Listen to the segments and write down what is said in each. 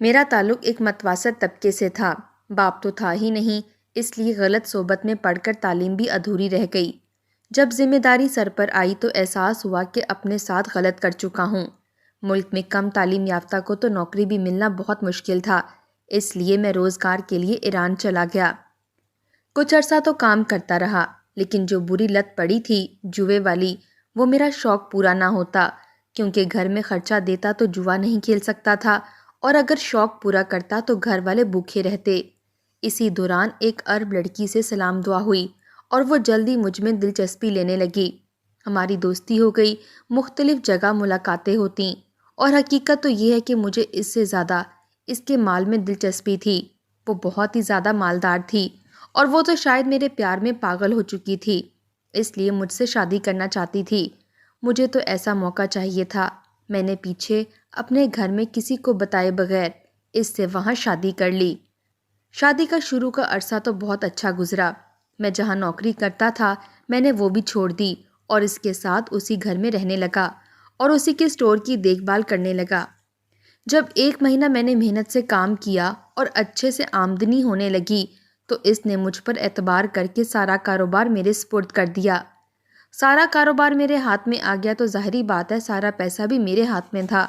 میرا تعلق ایک متوسط طبقے سے تھا۔ باپ تو تھا ہی نہیں، اس لیے غلط صحبت میں پڑھ کر تعلیم بھی ادھوری رہ گئی۔ جب ذمہ داری سر پر آئی تو احساس ہوا کہ اپنے ساتھ غلط کر چکا ہوں۔ ملک میں کم تعلیم یافتہ کو تو نوکری بھی ملنا بہت مشکل تھا، اس لیے میں روزگار کے لیے ایران چلا گیا۔ کچھ عرصہ تو کام کرتا رہا، لیکن جو بری لت پڑی تھی جوئے والی، وہ میرا شوق پورا نہ ہوتا، کیونکہ گھر میں خرچہ دیتا تو جوا نہیں کھیل سکتا تھا، اور اگر شوق پورا کرتا تو گھر والے بھوکے رہتے۔ اسی دوران ایک عرب لڑکی سے سلام دعا ہوئی اور وہ جلدی مجھ میں دلچسپی لینے لگی۔ ہماری دوستی ہو گئی، مختلف جگہ ملاقاتیں ہوتیں، اور حقیقت تو یہ ہے کہ مجھے اس سے زیادہ اس کے مال میں دلچسپی تھی۔ وہ بہت ہی زیادہ مالدار تھی، اور وہ تو شاید میرے پیار میں پاگل ہو چکی تھی، اس لیے مجھ سے شادی کرنا چاہتی تھی۔ مجھے تو ایسا موقع چاہیے تھا۔ میں نے پیچھے اپنے گھر میں کسی کو بتائے بغیر اس سے وہاں شادی کر لی۔ شادی کا شروع کا عرصہ تو بہت اچھا گزرا۔ میں جہاں نوکری کرتا تھا میں نے وہ بھی چھوڑ دی، اور اس کے ساتھ اسی گھر میں رہنے لگا اور اسی کے اسٹور کی دیکھ بھال کرنے لگا۔ جب 1 مہینہ میں نے محنت سے کام کیا اور اچھے سے آمدنی ہونے لگی تو اس نے مجھ پر اعتبار کر کے سارا کاروبار میرے سپرد کر دیا۔ سارا کاروبار میرے ہاتھ میں آ گیا تو ظاہری بات ہے سارا پیسہ بھی میرے ہاتھ میں تھا،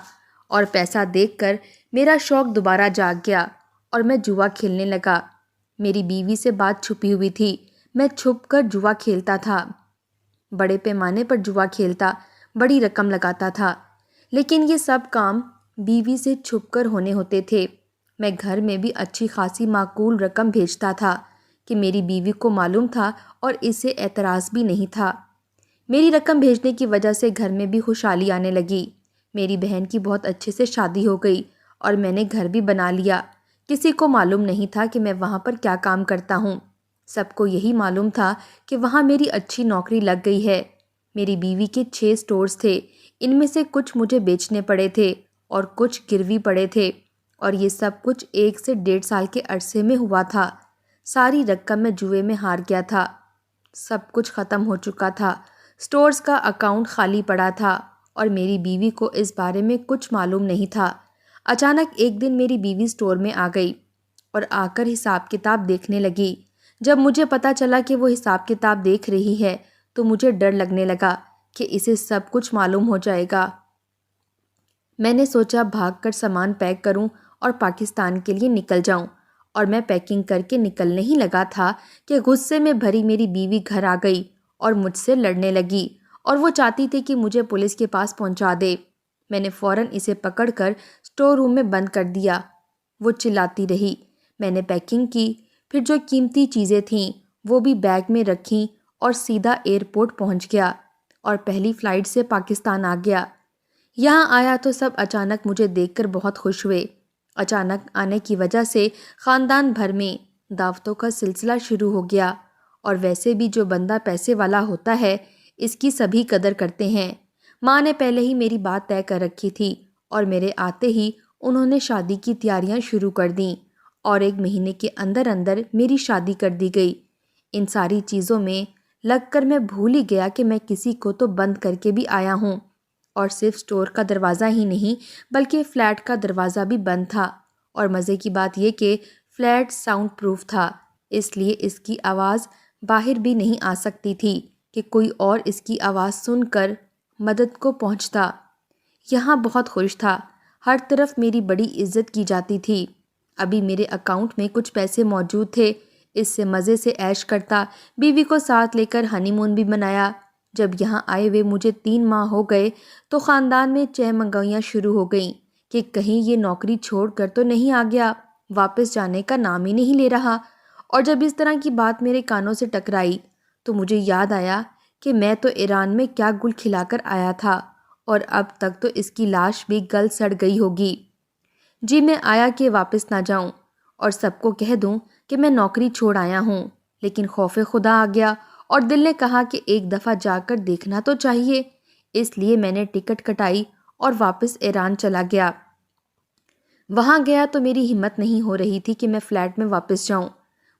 اور پیسہ دیکھ کر میرا شوق دوبارہ جاگ گیا اور میں جوا کھیلنے لگا۔ میری بیوی سے بات چھپی ہوئی تھی، میں چھپ کر جوا کھیلتا تھا، بڑے پیمانے پر جوا کھیلتا، بڑی رقم لگاتا تھا، لیکن یہ سب کام بیوی سے چھپ کر ہونے ہوتے تھے۔ میں گھر میں بھی اچھی خاصی معقول رقم بھیجتا تھا کہ میری بیوی کو معلوم تھا اور اسے اعتراض بھی نہیں تھا۔ میری رقم بھیجنے کی وجہ سے گھر میں بھی خوشحالی آنے لگی۔ میری بہن کی بہت اچھے سے شادی ہو گئی اور میں نے گھر بھی بنا لیا۔ کسی کو معلوم نہیں تھا کہ میں وہاں پر کیا کام کرتا ہوں، سب کو یہی معلوم تھا کہ وہاں میری اچھی نوکری لگ گئی ہے۔ میری بیوی کے 6 سٹورز تھے، ان میں سے کچھ مجھے بیچنے پڑے تھے اور کچھ گروی پڑے تھے، اور یہ سب کچھ 1 سے 1.5 سال کے عرصے میں ہوا تھا۔ ساری رقم میں جوئے میں ہار گیا تھا، سب کچھ ختم ہو چکا تھا، سٹورز کا اکاؤنٹ خالی پڑا تھا، اور میری بیوی کو اس بارے میں کچھ معلوم نہیں تھا۔ اچانک ایک دن میری بیوی سٹور میں آ گئی اور آ کر حساب کتاب دیکھنے لگی۔ جب مجھے پتا چلا کہ وہ حساب کتاب دیکھ رہی ہے تو مجھے ڈر لگنے لگا کہ اسے سب کچھ معلوم ہو جائے گا۔ میں نے سوچا بھاگ کر سامان پیک کروں اور پاکستان کے لیے نکل جاؤں، اور میں پیکنگ کر کے نکلنے ہی لگا تھا کہ غصے میں بھری میری بیوی گھر آ گئی اور مجھ سے لڑنے لگی، اور وہ چاہتی تھی کہ مجھے پولیس کے پاس پہنچا دے۔ میں نے فوراً اسے پکڑ کر اسٹور روم میں بند کر دیا۔ وہ چلاتی رہی۔ میں نے پیکنگ کی، پھر جو قیمتی چیزیں تھیں وہ بھی بیگ میں رکھیں اور سیدھا ایئرپورٹ پہنچ گیا اور پہلی فلائٹ سے پاکستان آ گیا۔ یہاں آیا تو سب اچانک مجھے دیکھ کر بہت خوش ہوئے۔ اچانک آنے کی وجہ سے خاندان بھر میں دعوتوں کا سلسلہ شروع ہو گیا، اور ویسے بھی جو بندہ پیسے والا ہوتا ہے اس کی سبھی قدر کرتے ہیں۔ ماں نے پہلے ہی میری بات طے کر رکھی تھی، اور میرے آتے ہی انہوں نے شادی کی تیاریاں شروع کر دیں، اور 1 مہینے کے اندر اندر میری شادی کر دی گئی۔ ان ساری چیزوں میں لگ کر میں بھول ہی گیا کہ میں کسی کو تو بند کر کے بھی آیا ہوں، اور صرف سٹور کا دروازہ ہی نہیں بلکہ فلیٹ کا دروازہ بھی بند تھا، اور مزے کی بات یہ کہ فلیٹ ساؤنڈ پروف تھا، اس لیے اس کی آواز باہر بھی نہیں آ سکتی تھی کہ کوئی اور اس کی آواز سن کر مدد کو پہنچتا۔ یہاں بہت خوش تھا، ہر طرف میری بڑی عزت کی جاتی تھی۔ ابھی میرے اکاؤنٹ میں کچھ پیسے موجود تھے، اس سے مزے سے عیش کرتا، بیوی کو ساتھ لے کر ہنی مون بھی منایا۔ جب یہاں آئے ہوئے مجھے 3 ماہ ہو گئے تو خاندان میں چہمنگائیاں شروع ہو گئیں کہ کہیں یہ نوکری چھوڑ کر تو نہیں آ گیا، واپس جانے کا نام ہی نہیں لے رہا۔ اور جب اس طرح کی بات میرے کانوں سے ٹکرائی تو مجھے یاد آیا کہ میں تو ایران میں کیا گل کھلا کر آیا تھا، اور اب تک تو اس کی لاش بھی گل سڑ گئی ہوگی۔ جی میں آیا کہ واپس نہ جاؤں اور سب کو کہہ دوں کہ میں نوکری چھوڑ آیا ہوں، لیکن خوف خدا آ گیا اور دل نے کہا کہ ایک دفعہ جا کر دیکھنا تو چاہیے، اس لیے میں نے ٹکٹ کٹائی اور واپس ایران چلا گیا۔ وہاں گیا تو میری ہمت نہیں ہو رہی تھی کہ میں فلیٹ میں واپس جاؤں۔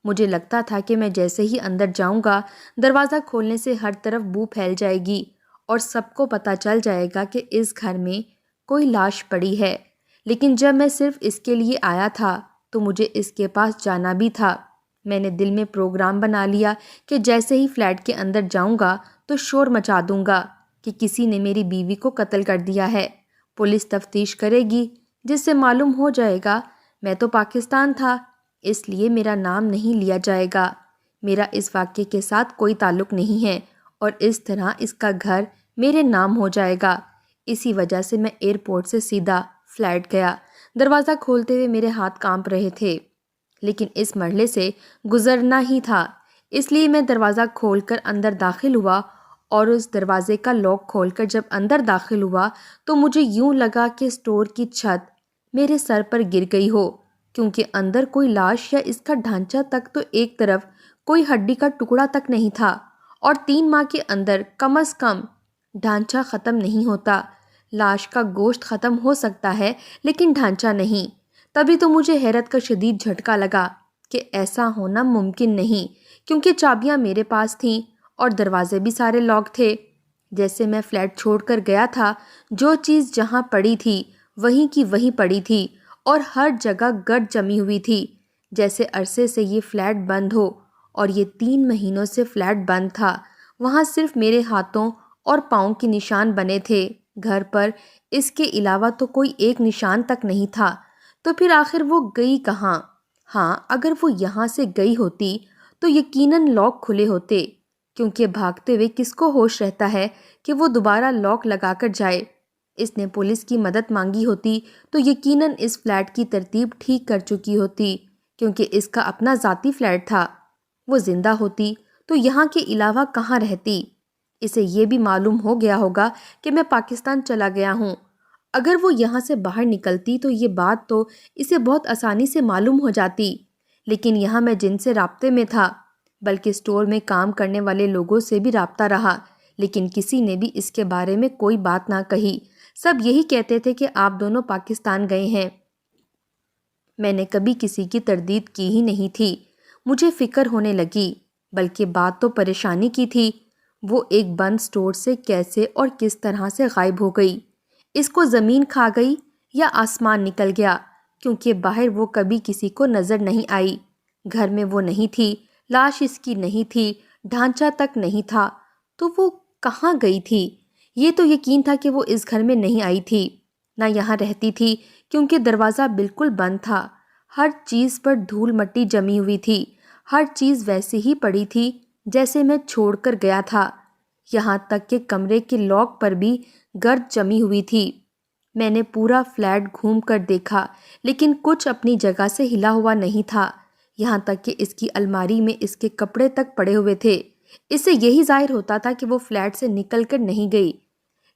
مجھے لگتا تھا کہ میں جیسے ہی اندر جاؤں گا دروازہ کھولنے سے ہر طرف بو پھیل جائے گی اور سب کو پتہ چل جائے گا کہ اس گھر میں کوئی لاش پڑی ہے، لیکن جب میں صرف اس کے لیے آیا تھا تو مجھے اس کے پاس جانا بھی تھا۔ میں نے دل میں پروگرام بنا لیا کہ جیسے ہی فلیٹ کے اندر جاؤں گا تو شور مچا دوں گا کہ کسی نے میری بیوی کو قتل کر دیا ہے۔ پولیس تفتیش کرے گی جس سے معلوم ہو جائے گا میں تو پاکستان تھا، اس لیے میرا نام نہیں لیا جائے گا۔ میرا اس واقعے کے ساتھ کوئی تعلق نہیں ہے اور اس طرح اس کا گھر میرے نام ہو جائے گا۔ اسی وجہ سے میں ایئرپورٹ سے سیدھا فلیٹ گیا۔ دروازہ کھولتے ہوئے میرے ہاتھ کانپ رہے تھے، لیکن اس مرحلے سے گزرنا ہی تھا، اس لیے میں دروازہ کھول کر اندر داخل ہوا اور اس دروازے کا لاک کھول کر جب اندر داخل ہوا تو مجھے یوں لگا کہ اسٹور کی چھت میرے سر پر گر گئی ہو، کیونکہ اندر کوئی لاش یا اس کا ڈھانچہ تک تو ایک طرف کوئی ہڈی کا ٹکڑا تک نہیں تھا، اور 3 ماہ کے اندر کم از کم ڈھانچہ ختم نہیں ہوتا۔ لاش کا گوشت ختم ہو سکتا ہے لیکن ڈھانچہ نہیں۔ تبھی تو مجھے حیرت کا شدید جھٹکا لگا کہ ایسا ہونا ممکن نہیں، کیونکہ چابیاں میرے پاس تھیں اور دروازے بھی سارے لاک تھے۔ جیسے میں فلیٹ چھوڑ کر گیا تھا، جو چیز جہاں پڑی تھی وہیں کی وہیں پڑی تھی اور ہر جگہ گرد جمی ہوئی تھی، جیسے عرصے سے یہ فلیٹ بند ہو، اور یہ 3 مہینوں سے فلیٹ بند تھا۔ وہاں صرف میرے ہاتھوں اور پاؤں کے نشان بنے تھے، گھر پر اس کے علاوہ تو کوئی ایک نشان تک نہیں تھا۔ تو پھر آخر وہ گئی کہاں؟ ہاں، اگر وہ یہاں سے گئی ہوتی تو یقیناً لاک کھلے ہوتے، کیونکہ بھاگتے ہوئے کس کو ہوش رہتا ہے کہ وہ دوبارہ لاک لگا کر جائے۔ اس نے پولیس کی مدد مانگی ہوتی تو یقیناً اس فلیٹ کی ترتیب ٹھیک کر چکی ہوتی، کیونکہ اس کا اپنا ذاتی فلیٹ تھا۔ وہ زندہ ہوتی تو یہاں کے علاوہ کہاں رہتی؟ اسے یہ بھی معلوم ہو گیا ہوگا کہ میں پاکستان چلا گیا ہوں۔ اگر وہ یہاں سے باہر نکلتی تو یہ بات تو اسے بہت آسانی سے معلوم ہو جاتی، لیکن یہاں میں جن سے رابطے میں تھا، بلکہ اسٹور میں کام کرنے والے لوگوں سے بھی رابطہ رہا، لیکن کسی نے بھی اس کے بارے میں کوئی بات نہ کہی۔ سب یہی کہتے تھے کہ آپ دونوں پاکستان گئے ہیں۔ میں نے کبھی کسی کی تردید کی ہی نہیں تھی۔ مجھے فکر ہونے لگی، بلکہ بات تو پریشانی کی تھی۔ وہ ایک بند اسٹور سے کیسے اور کس طرح سے غائب ہو گئی؟ اس کو زمین کھا گئی یا آسمان نکل گیا؟ کیونکہ باہر وہ کبھی کسی کو نظر نہیں آئی، گھر میں وہ نہیں تھی، لاش اس کی نہیں تھی، ڈھانچہ تک نہیں تھا، تو وہ کہاں گئی تھی؟ یہ تو یقین تھا کہ وہ اس گھر میں نہیں آئی تھی، نہ یہاں رہتی تھی، کیونکہ دروازہ بالکل بند تھا۔ ہر چیز پر دھول مٹی جمی ہوئی تھی، ہر چیز ویسے ہی پڑی تھی جیسے میں چھوڑ کر گیا تھا، یہاں تک کہ کمرے کے لاک پر بھی گرد جمی ہوئی تھی۔ میں نے پورا فلیٹ گھوم کر دیکھا، لیکن کچھ اپنی جگہ سے ہلا ہوا نہیں تھا، یہاں تک کہ اس کی الماری میں اس کے کپڑے تک پڑے ہوئے تھے۔ اس سے یہی ظاہر ہوتا تھا کہ وہ فلیٹ سے نکل کر نہیں گئی۔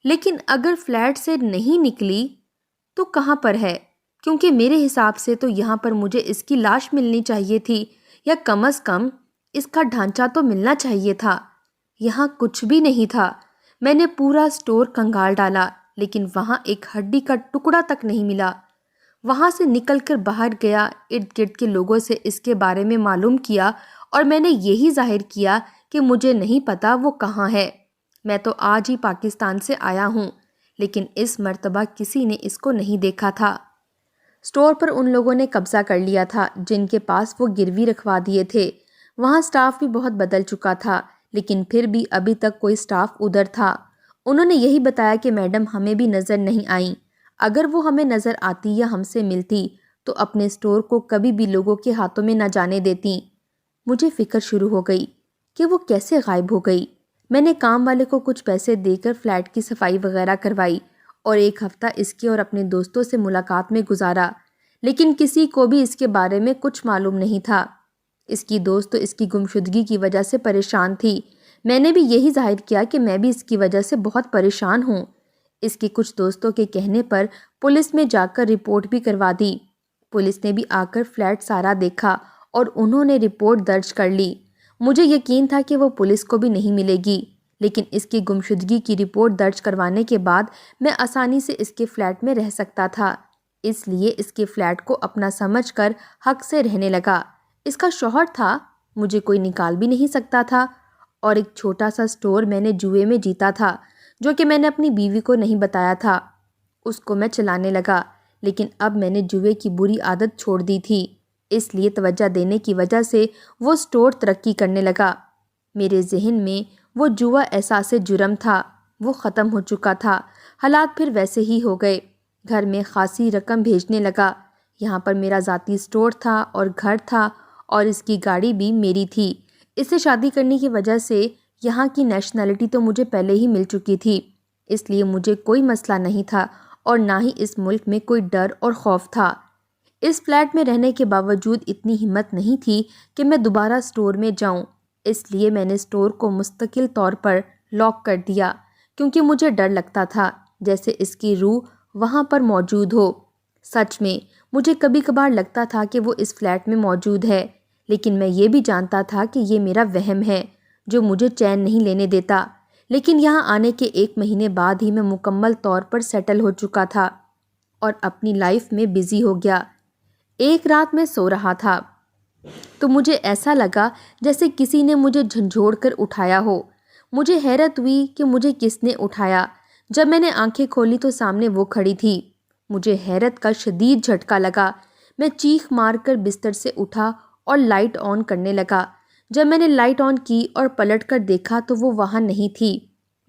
لیکن اگر فلیٹ سے نہیں نکلی تو کہاں پر ہے؟ کیونکہ میرے حساب سے تو یہاں پر مجھے اس کی لاش ملنی چاہیے تھی، یا کم از کم اس کا ڈھانچہ تو ملنا چاہیے تھا۔ یہاں کچھ بھی نہیں تھا۔ میں نے پورا اسٹور کنگال ڈالا، لیکن وہاں ایک ہڈی کا ٹکڑا تک نہیں ملا۔ وہاں سے نکل کر باہر گیا، ارد گرد کے لوگوں سے اس کے بارے میں معلوم کیا، اور میں نے یہی ظاہر کیا کہ مجھے نہیں پتا وہ کہاں ہے۔ میں تو آج ہی پاکستان سے آیا ہوں، لیکن اس مرتبہ کسی نے اس کو نہیں دیکھا تھا۔ اسٹور پر ان لوگوں نے قبضہ کر لیا تھا جن کے پاس وہ گروی رکھوا دیے تھے۔ وہاں سٹاف بھی بہت بدل چکا تھا، لیکن پھر بھی ابھی تک کوئی سٹاف ادھر تھا۔ انہوں نے یہی بتایا کہ میڈم ہمیں بھی نظر نہیں آئیں۔ اگر وہ ہمیں نظر آتی یا ہم سے ملتی تو اپنے اسٹور کو کبھی بھی لوگوں کے ہاتھوں میں نہ جانے دیتی۔ مجھے فکر شروع ہو گئی کہ وہ کیسے غائب ہو گئی۔ میں نے کام والے کو کچھ پیسے دے کر فلیٹ کی صفائی وغیرہ کروائی اور 1 ہفتہ اس کے اور اپنے دوستوں سے ملاقات میں گزارا، لیکن کسی کو بھی اس کے بارے میں کچھ معلوم نہیں تھا۔ اس کی دوست تو اس کی گمشدگی کی وجہ سے پریشان تھی۔ میں نے بھی یہی ظاہر کیا کہ میں بھی اس کی وجہ سے بہت پریشان ہوں۔ اس کے کچھ دوستوں کے کہنے پر پولیس میں جا کر رپورٹ بھی کروا دی۔ پولیس نے بھی آ کر فلیٹ سارا دیکھا اور انہوں نے رپورٹ درج کر لی۔ مجھے یقین تھا کہ وہ پولیس کو بھی نہیں ملے گی، لیکن اس کی گمشدگی کی رپورٹ درج کروانے کے بعد میں آسانی سے اس کے فلیٹ میں رہ سکتا تھا، اس لیے اس کے فلیٹ کو اپنا سمجھ کر حق سے رہنے لگا۔ اس کا شوہر تھا، مجھے کوئی نکال بھی نہیں سکتا تھا، اور ایک چھوٹا سا اسٹور میں نے جوئے میں جیتا تھا، جو کہ میں نے اپنی بیوی کو نہیں بتایا تھا۔ اس کو میں چلانے لگا، لیکن اب میں نے جوئے کی بری عادت چھوڑ دی تھی، اس لیے توجہ دینے کی وجہ سے وہ اسٹور ترقی کرنے لگا۔ میرے ذہن میں وہ جوا احساس جرم تھا، وہ ختم ہو چکا تھا۔ حالات پھر ویسے ہی ہو گئے۔ گھر میں خاصی رقم بھیجنے لگا۔ یہاں پر میرا ذاتی اسٹور تھا اور گھر تھا، اور اس کی گاڑی بھی میری تھی۔ اس سے شادی کرنے کی وجہ سے یہاں کی نیشنلٹی تو مجھے پہلے ہی مل چکی تھی، اس لیے مجھے کوئی مسئلہ نہیں تھا اور نہ ہی اس ملک میں کوئی ڈر اور خوف تھا۔ اس فلیٹ میں رہنے کے باوجود اتنی ہمت نہیں تھی کہ میں دوبارہ اسٹور میں جاؤں، اس لیے میں نے اسٹور کو مستقل طور پر لاک کر دیا، کیونکہ مجھے ڈر لگتا تھا جیسے اس کی روح وہاں پر موجود ہو۔ سچ میں مجھے کبھی کبھار لگتا تھا کہ وہ اس فلیٹ میں موجود ہے، لیکن میں یہ بھی جانتا تھا کہ یہ میرا وہم ہے جو مجھے چین نہیں لینے دیتا۔ لیکن یہاں آنے کے 1 مہینے بعد ہی میں مکمل طور پر سیٹل ہو چکا تھا اور اپنی لائف میں بزی ہو گیا۔ ایک رات میں سو رہا تھا تو مجھے ایسا لگا جیسے کسی نے مجھے جھنجھوڑ کر اٹھایا ہو۔ مجھے حیرت ہوئی کہ مجھے کس نے اٹھایا۔ جب میں نے آنکھیں کھولی تو سامنے وہ کھڑی تھی۔ مجھے حیرت کا شدید جھٹکا لگا۔ میں چیخ مار کر بستر سے اٹھا اور لائٹ آن کرنے لگا۔ جب میں نے لائٹ آن کی اور پلٹ کر دیکھا تو وہ وہاں نہیں تھی۔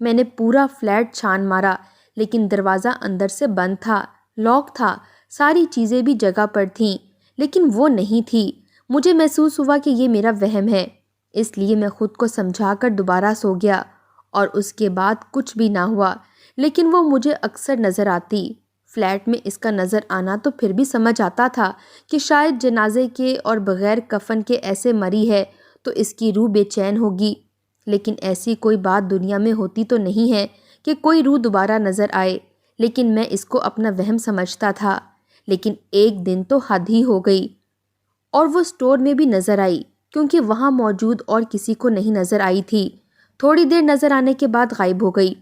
میں نے پورا فلیٹ چھان مارا، لیکن دروازہ اندر سے بند تھا، لاک تھا، ساری چیزیں بھی جگہ پر تھیں، لیکن وہ نہیں تھی۔ مجھے محسوس ہوا کہ یہ میرا وہم ہے، اس لیے میں خود کو سمجھا کر دوبارہ سو گیا، اور اس کے بعد کچھ بھی نہ ہوا۔ لیکن وہ مجھے اکثر نظر آتی۔ فلیٹ میں اس کا نظر آنا تو پھر بھی سمجھ آتا تھا کہ شاید جنازے کے اور بغیر کفن کے ایسے مری ہے تو اس کی روح بے چین ہوگی، لیکن ایسی کوئی بات دنیا میں ہوتی تو نہیں ہے کہ کوئی روح دوبارہ نظر آئے، لیکن میں اس کو اپنا وہم سمجھتا تھا۔ لیکن ایک دن تو حد ہی ہو گئی، اور وہ اسٹور میں بھی نظر آئی، کیونکہ وہاں موجود اور کسی کو نہیں نظر آئی تھی۔ تھوڑی دیر نظر آنے کے بعد غائب ہو گئی،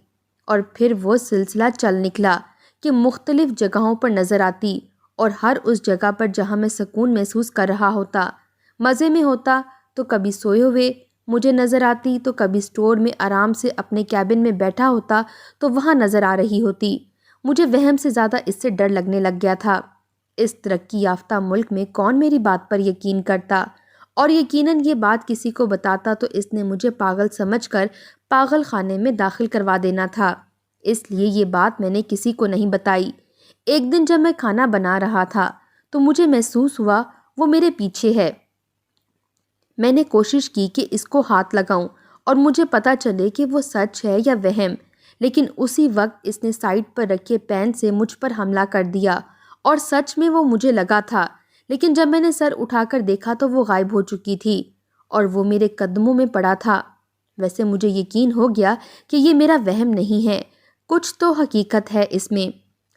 اور پھر وہ سلسلہ چل نکلا کہ مختلف جگہوں پر نظر آتی، اور ہر اس جگہ پر جہاں میں سکون محسوس کر رہا ہوتا، مزے میں ہوتا، تو کبھی سوئے ہوئے مجھے نظر آتی، تو کبھی اسٹور میں آرام سے اپنے کیبن میں بیٹھا ہوتا تو وہاں نظر آ رہی ہوتی۔ مجھے وہم سے زیادہ اس سے ڈر لگنے لگ گیا تھا۔ اس ترقی یافتہ ملک میں کون میری بات پر یقین کرتا، اور یقیناً یہ بات کسی کو بتاتا تو اس نے مجھے پاگل سمجھ کر پاگل خانے میں داخل کروا دینا تھا۔ اس لیے یہ بات میں نے کسی کو نہیں بتائی۔ ایک دن جب میں کھانا بنا رہا تھا تو مجھے محسوس ہوا وہ میرے پیچھے ہے۔ میں نے کوشش کی کہ اس کو ہاتھ لگاؤں اور مجھے پتہ چلے کہ وہ سچ ہے یا وہم، لیکن اسی وقت اس نے سائڈ پر رکھے پین سے مجھ پر حملہ کر دیا، اور سچ میں وہ مجھے لگا تھا، لیکن جب میں نے سر اٹھا کر دیکھا تو وہ غائب ہو چکی تھی اور وہ میرے قدموں میں پڑا تھا۔ ویسے مجھے یقین ہو گیا کہ یہ میرا وہم نہیں ہے، کچھ تو حقیقت ہے اس میں۔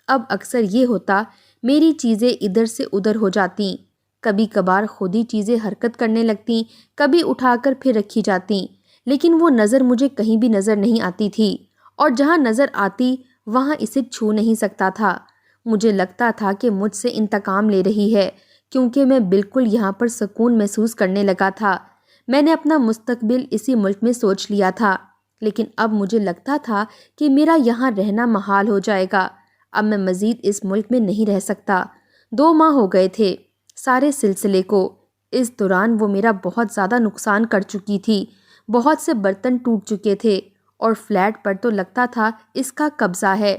اب اکثر یہ ہوتا، میری چیزیں ادھر سے ادھر ہو جاتیں، کبھی کبھار خود ہی چیزیں حرکت کرنے لگتیں، کبھی اٹھا کر پھر رکھی جاتیں، لیکن وہ نظر مجھے کہیں بھی نظر نہیں آتی تھی، اور جہاں نظر آتی وہاں اسے چھو نہیں سکتا تھا۔ مجھے لگتا تھا کہ مجھ سے انتقام لے رہی ہے، کیونکہ میں بالکل یہاں پر سکون محسوس کرنے لگا تھا۔ میں نے اپنا مستقبل اسی ملک میں سوچ لیا تھا، لیکن اب مجھے لگتا تھا کہ میرا یہاں رہنا محال ہو جائے گا۔ اب میں مزید اس ملک میں نہیں رہ سکتا۔ 2 ماہ ہو گئے تھے سارے سلسلے کو۔ اس دوران وہ میرا بہت زیادہ نقصان کر چکی تھی، بہت سے برتن ٹوٹ چکے تھے، اور فلیٹ پر تو لگتا تھا اس کا قبضہ ہے۔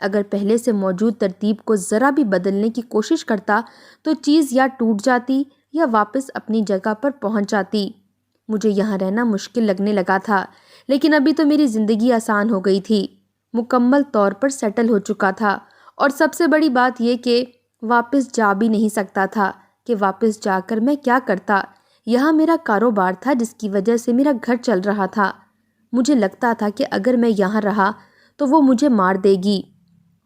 اگر پہلے سے موجود ترتیب کو ذرا بھی بدلنے کی کوشش کرتا تو چیز یا ٹوٹ جاتی یا واپس اپنی جگہ پر پہنچ جاتی۔ مجھے یہاں رہنا مشکل لگنے لگا تھا، لیکن ابھی تو میری زندگی آسان ہو گئی تھی، مکمل طور پر سیٹل ہو چکا تھا، اور سب سے بڑی بات یہ کہ واپس جا بھی نہیں سکتا تھا کہ واپس جا کر میں کیا کرتا۔ یہاں میرا کاروبار تھا جس کی وجہ سے میرا گھر چل رہا تھا۔ مجھے لگتا تھا کہ اگر میں یہاں رہا تو وہ مجھے مار دے گی۔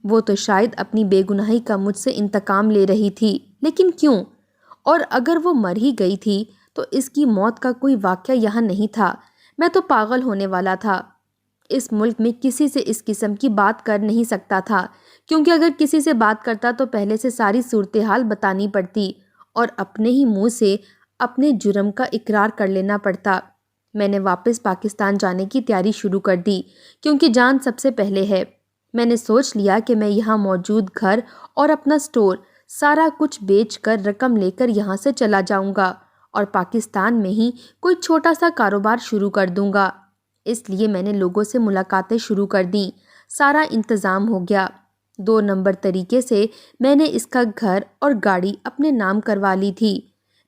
وہ تو شاید اپنی بے گناہی کا مجھ سے انتقام لے رہی تھی، لیکن کیوں؟ اور اگر وہ مر ہی گئی تھی تو اس کی موت کا کوئی واقعہ یہاں نہیں تھا۔ میں تو پاگل ہونے والا تھا۔ اس ملک میں کسی سے اس قسم کی بات کر نہیں سکتا تھا، کیونکہ اگر کسی سے بات کرتا تو پہلے سے ساری صورتحال بتانی پڑتی اور اپنے ہی منہ سے اپنے جرم کا اقرار کر لینا پڑتا۔ میں نے واپس پاکستان جانے کی تیاری شروع کر دی، کیونکہ جان سب سے پہلے ہے۔ میں نے سوچ لیا کہ میں یہاں موجود گھر اور اپنا سٹور سارا کچھ بیچ کر رقم لے کر یہاں سے چلا جاؤں گا اور پاکستان میں ہی کوئی چھوٹا سا کاروبار شروع کر دوں گا۔ اس لیے میں نے لوگوں سے ملاقاتیں شروع کر دیں۔ سارا انتظام ہو گیا۔ 2 نمبر طریقے سے میں نے اس کا گھر اور گاڑی اپنے نام کروا لی تھی۔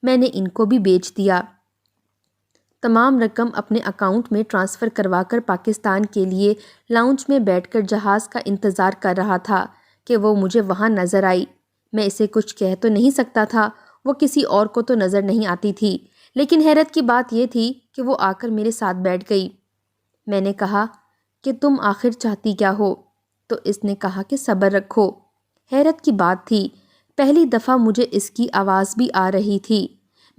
میں نے ان کو بھی بیچ دیا۔ تمام رقم اپنے اکاؤنٹ میں ٹرانسفر کروا کر پاکستان کے لیے لاؤنج میں بیٹھ کر جہاز کا انتظار کر رہا تھا کہ وہ مجھے وہاں نظر آئی۔ میں اسے کچھ کہہ تو نہیں سکتا تھا، وہ کسی اور کو تو نظر نہیں آتی تھی، لیکن حیرت کی بات یہ تھی کہ وہ آ کر میرے ساتھ بیٹھ گئی۔ میں نے کہا کہ تم آخر چاہتی کیا ہو؟ تو اس نے کہا کہ صبر رکھو۔ حیرت کی بات تھی، پہلی دفعہ مجھے اس کی آواز بھی آ رہی تھی۔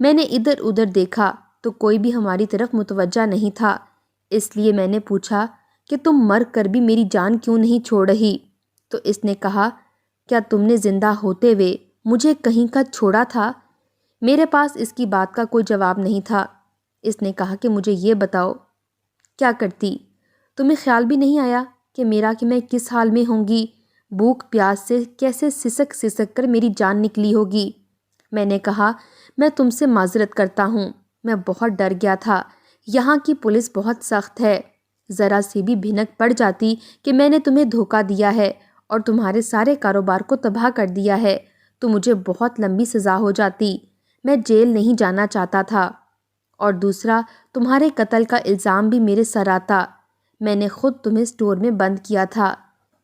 میں نے ادھر ادھر دیکھا تو کوئی بھی ہماری طرف متوجہ نہیں تھا، اس لیے میں نے پوچھا کہ تم مر کر بھی میری جان کیوں نہیں چھوڑ رہی؟ تو اس نے کہا کیا تم نے زندہ ہوتے ہوئے مجھے کہیں کا چھوڑا تھا؟ میرے پاس اس کی بات کا کوئی جواب نہیں تھا۔ اس نے کہا کہ مجھے یہ بتاؤ کیا کرتی؟ تمہیں خیال بھی نہیں آیا کہ میں کس حال میں ہوں گی، بھوک پیاس سے کیسے سسک سسک کر میری جان نکلی ہوگی؟ میں نے کہا میں تم سے معذرت کرتا ہوں، میں بہت ڈر گیا تھا، یہاں کی پولیس بہت سخت ہے، ذرا سی بھی بھنک پڑ جاتی کہ میں نے تمہیں دھوکہ دیا ہے اور تمہارے سارے کاروبار کو تباہ کر دیا ہے تو مجھے بہت لمبی سزا ہو جاتی، میں جیل نہیں جانا چاہتا تھا، اور دوسرا تمہارے قتل کا الزام بھی میرے سر آتا، میں نے خود تمہیں سٹور میں بند کیا تھا۔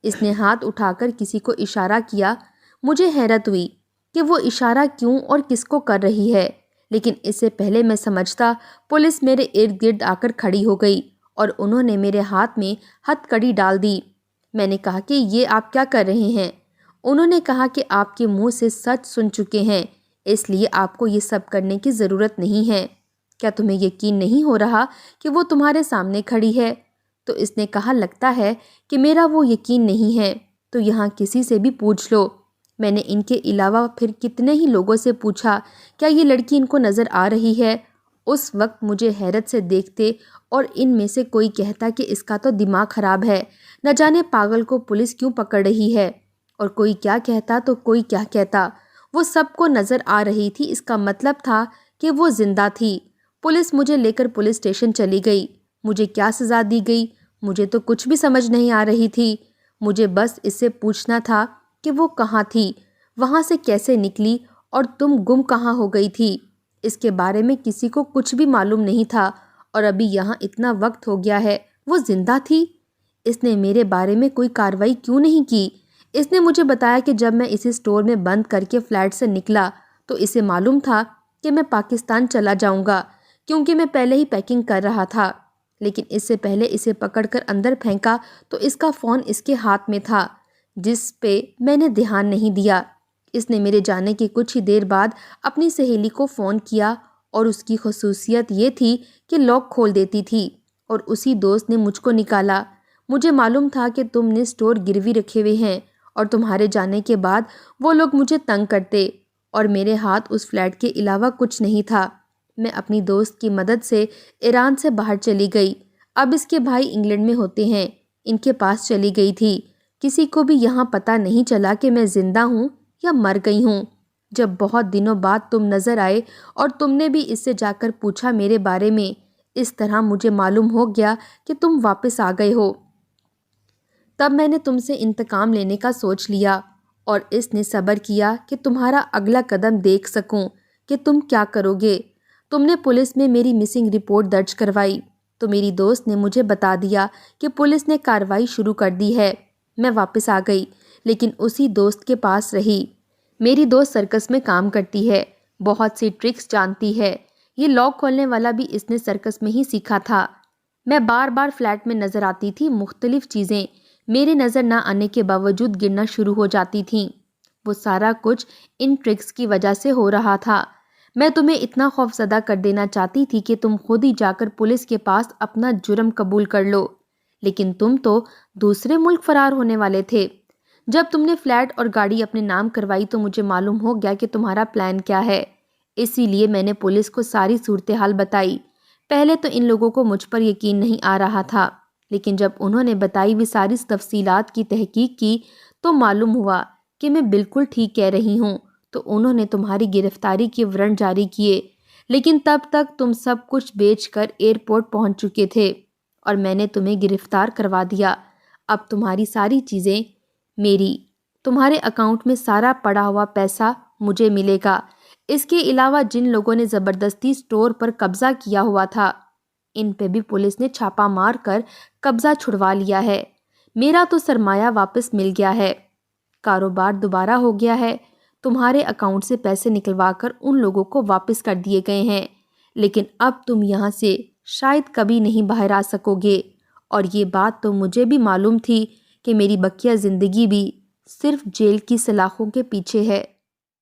اس نے ہاتھ اٹھا کر کسی کو اشارہ کیا۔ مجھے حیرت ہوئی کہ وہ اشارہ کیوں اور کس کو کر رہی ہے، لیکن اس سے پہلے میں سمجھتا پولیس میرے ارد گرد آ کر کھڑی ہو گئی اور انہوں نے میرے ہاتھ میں ہتھ کڑی ڈال دی۔ میں نے کہا کہ یہ آپ کیا کر رہے ہیں؟ انہوں نے کہا کہ آپ کے منہ سے سچ سن چکے ہیں، اس لیے آپ کو یہ سب کرنے کی ضرورت نہیں ہے۔ کیا تمہیں یقین نہیں ہو رہا کہ وہ تمہارے سامنے کھڑی ہے؟ تو اس نے کہا لگتا ہے کہ میرا وہ یقین نہیں ہے، تو یہاں کسی سے بھی پوچھ لو۔ میں نے ان کے علاوہ پھر کتنے ہی لوگوں سے پوچھا کیا یہ لڑکی ان کو نظر آ رہی ہے؟ اس وقت مجھے حیرت سے دیکھتے اور ان میں سے کوئی کہتا کہ اس کا تو دماغ خراب ہے، نہ جانے پاگل کو پولیس کیوں پکڑ رہی ہے، اور کوئی کیا کہتا تو کوئی کیا کہتا، وہ سب کو نظر آ رہی تھی۔ اس کا مطلب تھا کہ وہ زندہ تھی۔ پولیس مجھے لے کر پولیس اسٹیشن چلی گئی۔ مجھے کیا سزا دی گئی مجھے تو کچھ بھی سمجھ نہیں آ رہی تھی۔ مجھے بس اس سے پوچھنا تھا کہ وہ کہاں تھی، وہاں سے کیسے نکلی، اور تم گم کہاں ہو گئی تھی۔ اس کے بارے میں کسی کو کچھ بھی معلوم نہیں تھا، اور ابھی یہاں اتنا وقت ہو گیا ہے وہ زندہ تھی۔ اس نے میرے بارے میں کوئی کارروائی کیوں نہیں کی؟ اس نے مجھے بتایا کہ جب میں اسے سٹور میں بند کر کے فلیٹ سے نکلا تو اسے معلوم تھا کہ میں پاکستان چلا جاؤں گا، کیونکہ میں پہلے ہی پیکنگ کر رہا تھا، لیکن اس سے پہلے اسے پکڑ کر اندر پھینکا تو اس کا فون اس کے ہاتھ میں تھا، جس پہ میں نے دھیان نہیں دیا۔ اس نے میرے جانے کے کچھ ہی دیر بعد اپنی سہیلی کو فون کیا، اور اس کی خصوصیت یہ تھی کہ لاک کھول دیتی تھی، اور اسی دوست نے مجھ کو نکالا۔ مجھے معلوم تھا کہ تم نے سٹور گروی رکھے ہوئے ہیں، اور تمہارے جانے کے بعد وہ لوگ مجھے تنگ کرتے، اور میرے ہاتھ اس فلیٹ کے علاوہ کچھ نہیں تھا۔ میں اپنی دوست کی مدد سے ایران سے باہر چلی گئی۔ اب اس کے بھائی انگلینڈ میں ہوتے ہیں، ان کے پاس چلی گئی تھی۔ کسی کو بھی یہاں پتہ نہیں چلا کہ میں زندہ ہوں یا مر گئی ہوں۔ جب بہت دنوں بعد تم نظر آئے اور تم نے بھی اس سے جا کر پوچھا میرے بارے میں، اس طرح مجھے معلوم ہو گیا کہ تم واپس آ گئے ہو۔ تب میں نے تم سے انتقام لینے کا سوچ لیا، اور اس نے صبر کیا کہ تمہارا اگلا قدم دیکھ سکوں کہ تم کیا کرو گے۔ تم نے پولیس میں میری مسنگ رپورٹ درج کروائی تو میری دوست نے مجھے بتا دیا کہ پولیس نے کارروائی شروع کر دی ہے۔ میں واپس آ گئی، لیکن اسی دوست کے پاس رہی۔ میری دوست سرکس میں کام کرتی ہے، بہت سی ٹرکس جانتی ہے۔ یہ لاک کھولنے والا بھی اس نے سرکس میں ہی سیکھا تھا۔ میں بار بار فلیٹ میں نظر آتی تھی، مختلف چیزیں میرے نظر نہ آنے کے باوجود گرنا شروع ہو جاتی تھیں۔ وہ سارا کچھ ان ٹرکس کی وجہ سے ہو رہا تھا۔ میں تمہیں اتنا خوفزدہ کر دینا چاہتی تھی کہ تم خود ہی جا کر پولیس کے پاس اپنا جرم قبول کر لو، لیکن تم تو دوسرے ملک فرار ہونے والے تھے۔ جب تم نے فلیٹ اور گاڑی اپنے نام کروائی تو مجھے معلوم ہو گیا کہ تمہارا پلان کیا ہے، اسی لیے میں نے پولیس کو ساری صورتحال بتائی۔ پہلے تو ان لوگوں کو مجھ پر یقین نہیں آ رہا تھا، لیکن جب انہوں نے بتائی ہوئی ساری تفصیلات کی تحقیق کی تو معلوم ہوا کہ میں بالکل ٹھیک کہہ رہی ہوں۔ تو انہوں نے تمہاری گرفتاری کے وارنٹ جاری کیے، لیکن تب تک تم سب کچھ بیچ کر ایئرپورٹ پہنچ چکے تھے اور میں نے تمہیں گرفتار کروا دیا۔ اب تمہاری ساری چیزیں میری، تمہارے اکاؤنٹ میں سارا پڑا ہوا پیسہ مجھے ملے گا۔ اس کے علاوہ جن لوگوں نے زبردستی سٹور پر قبضہ کیا ہوا تھا، ان پہ بھی پولیس نے چھاپا مار کر قبضہ چھڑوا لیا ہے۔ میرا تو سرمایہ واپس مل گیا ہے، کاروبار دوبارہ ہو گیا ہے، تمہارے اکاؤنٹ سے پیسے نکلوا کر ان لوگوں کو واپس کر دیے گئے ہیں، لیکن اب تم یہاں سے شاید کبھی نہیں باہر آ سکو گے۔ اور یہ بات تو مجھے بھی معلوم تھی کہ میری بقیہ زندگی بھی صرف جیل کی سلاخوں کے پیچھے ہے۔